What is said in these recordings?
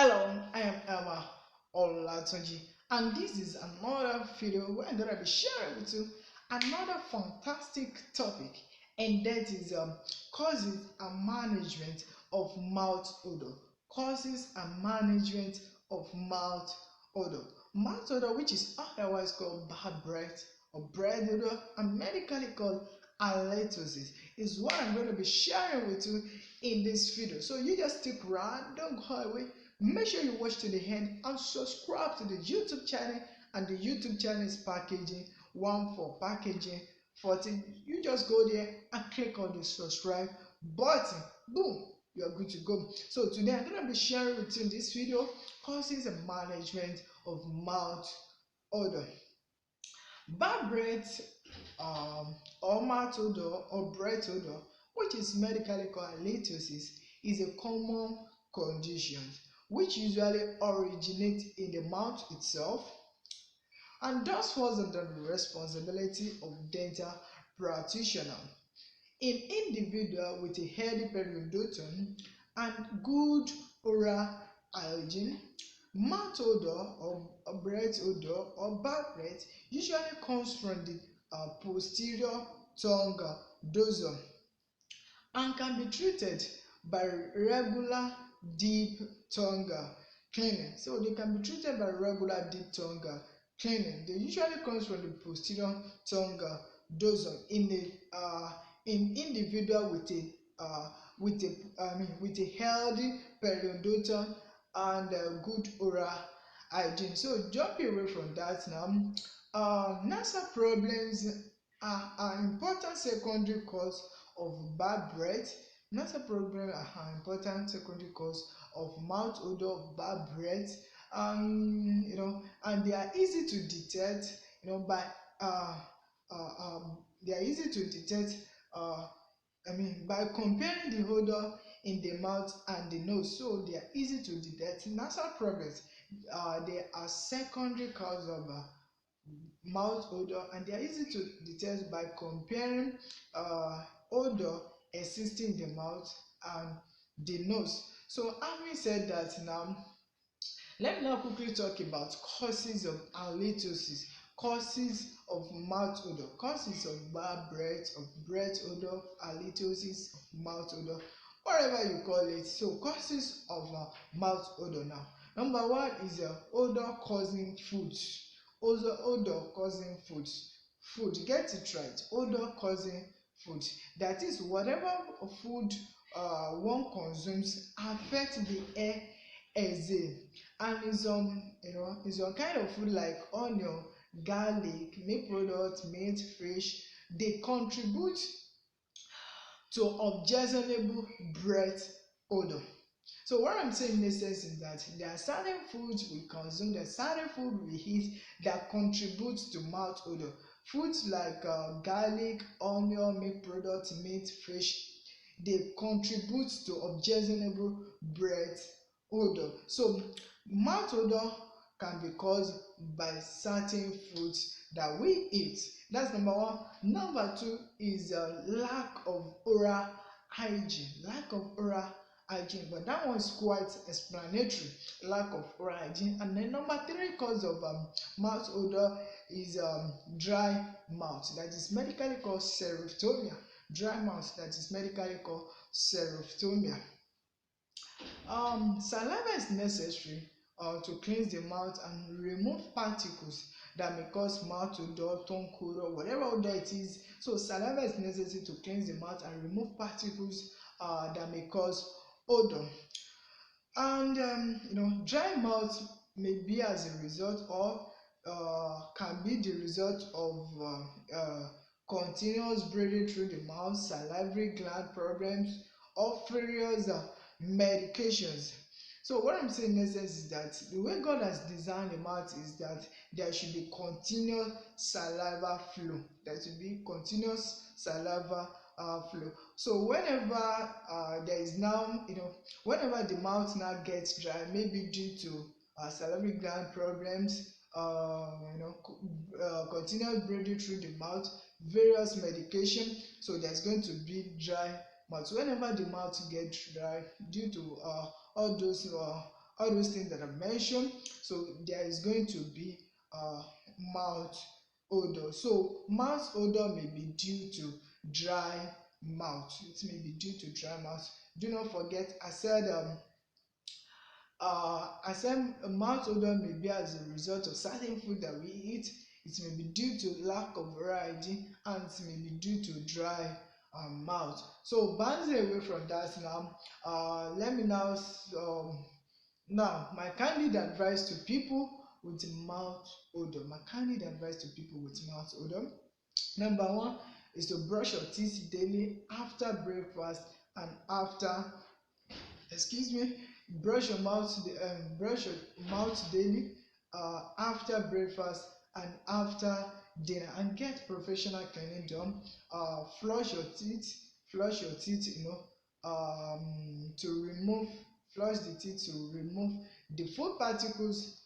Hello, I am Emma Olatunji, and this is another video where I'm gonna be sharing with you another fantastic topic, and that is causes and management of mouth odor. Causes and management of mouth odor. Mouth odor, which is otherwise called bad breath or breath odor, and medically called halitosis, is what I'm going to be sharing with you in this video. So you just stick around, don't go away. Make sure you watch to the end and subscribe to the YouTube channel, and the YouTube channel is packaging one for packaging 14. You just go there and click on the subscribe button. Boom, you are good to go. So today I'm going to be sharing with you in this video causes and management of mouth odor. Bad breath or mouth odor or breath odor, which is medically called halitosis, is a common condition which usually originates in the mouth itself and thus falls under the responsibility of dental practitioner. In individual with a healthy periodontium and good oral hygiene, mouth odor or breath odor or bad breath usually comes from the posterior tongue dorsum and can be treated by regular deep tongue cleaning. So they can be treated by regular deep tongue cleaning. They usually comes from the posterior tongue dorsum in individual with a healthy periodontium and good oral hygiene. So jumping away from that now, nasal problems are an important secondary cause of bad breath. Nasal problems are an important secondary cause of mouth odor, of bad breath. And they are easy to detect. By they are easy to detect. By comparing the odor in the mouth and the nose, so they are easy to detect. Nasal problems, they are secondary cause of mouth odor, and they are easy to detect by comparing odor existing in the mouth and the nose. So having said that, now let me now quickly talk about causes of halitosis, causes of mouth odor, causes of bad breath, of breath odor, halitosis, of mouth odor, whatever you call it. So causes of mouth odor now. Number one is odor causing foods. Odor causing foods. Food, get it right. Odor causing food. That is, whatever food one consumes affects the air exhale, and it's some kind of food like onion, garlic, meat products, meat, fish. They contribute to objectionable breath odor. So what I'm saying in this sense is that there are certain foods we consume, there are certain food we eat that contributes to mouth odor. Foods like garlic, onion, meat products, meat, fish, they contribute to objectionable breath odor. So mouth odor can be caused by certain foods that we eat. That's number one. Number two is lack of oral hygiene. Lack of oral hygiene, but that one is quite explanatory. Lack of oral hygiene. And then number three cause of mouth odor is dry mouth. That is medically called serostomia. Dry mouth, that is medically called serostomia. Saliva is necessary to cleanse the mouth and remove particles that may cause mouth odor, tongue odor, whatever odor it is. So saliva is necessary to cleanse the mouth and remove particles that may cause odor. And dry mouth may be as a result or can be the result of continuous breathing through the mouth, salivary gland problems, or various medications. So what I'm saying in essence is that the way God has designed the mouth is that there should be continuous saliva flow. There should be continuous saliva flow. So whenever there is now, whenever the mouth now gets dry, maybe due to salivary gland problems, continuous breathing through the mouth, various medication, so there's going to be dry mouth. Whenever the mouth gets dry due to all those all those things that I mentioned. So there is going to be uh, mouth odor. So mouth odor may be due to dry mouth. It may be due to dry mouth. Do not forget, I said mouth odor may be as a result of certain food that we eat. It may be due to lack of variety, and it may be due to dry mouth. So bouncing away from that now, let me now my candid advice to people with mouth odor. My candid advice to people with mouth odor. Number one is to brush your teeth daily after breakfast and after, excuse me, brush your mouth daily after breakfast and after dinner, and get professional cleaning done. Flush your teeth, flush your teeth, to remove, flush the teeth to remove the food particles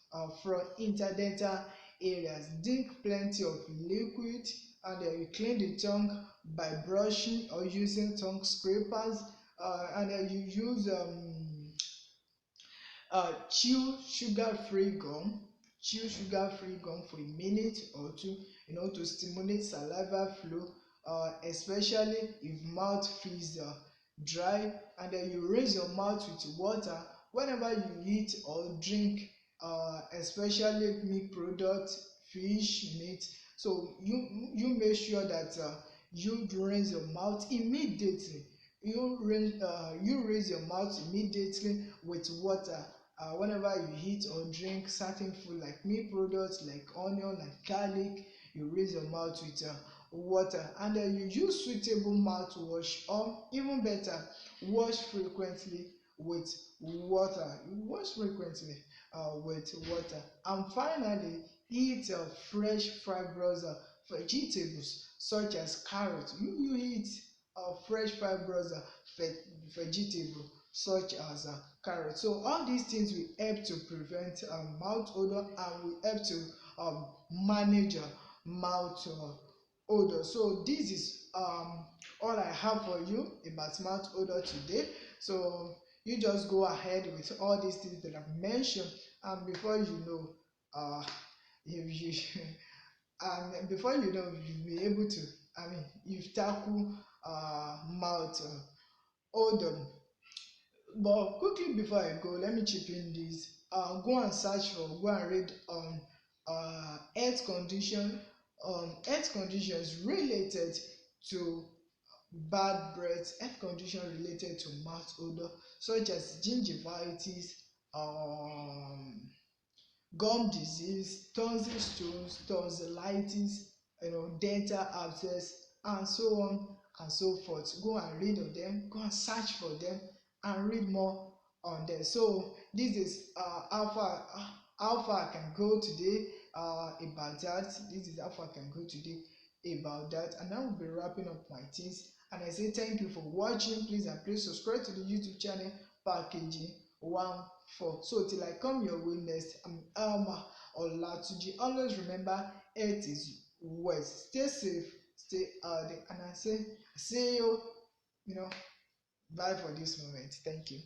from interdental areas. Drink plenty of liquid, and you clean the tongue by brushing or using tongue scrapers, and you use chew sugar-free gum. Chew sugar-free gum for a minute or two, to stimulate saliva flow, especially if mouth feels dry. And then you rinse your mouth with water whenever you eat or drink, especially meat products, fish, meat. So you make sure that you rinse your mouth immediately. You rinse your mouth immediately with water whenever you eat or drink certain food like meat products, like onion, like garlic. You rinse your mouth with water, and then you use suitable mouthwash, or even better, wash frequently with water. You wash frequently with water. And finally, eat fresh fibrous vegetables such as carrot. You eat fresh fibrous vegetable such as carrot. So all these things will help to prevent mouth odor, and will help to manage mouth odor. So this is all I have for you about mouth odor today. So you just go ahead with all these things that I've mentioned, and before you know, you and before you know, you'll be able to, you've tackled mouth odor. But quickly before I go, let me chip in this. Go and read on health condition, health conditions related to bad breath, health condition related to mouth odor, such as gingivitis, um, gum disease, tonsil stones, tonsillitis, dental abscess, and so on and so forth. Go and read on them, go and search for them, and read more on them. So this is how far I can go today about that. This is how far I can go today about that, and I will be wrapping up my things. And I say thank you for watching. Please subscribe to the YouTube channel Packaging 1-4. So till I come your way next, I'm Elma Olatuji. Always remember, health is wealth. Stay safe, stay healthy, and I say see you. Bye for this moment. Thank you.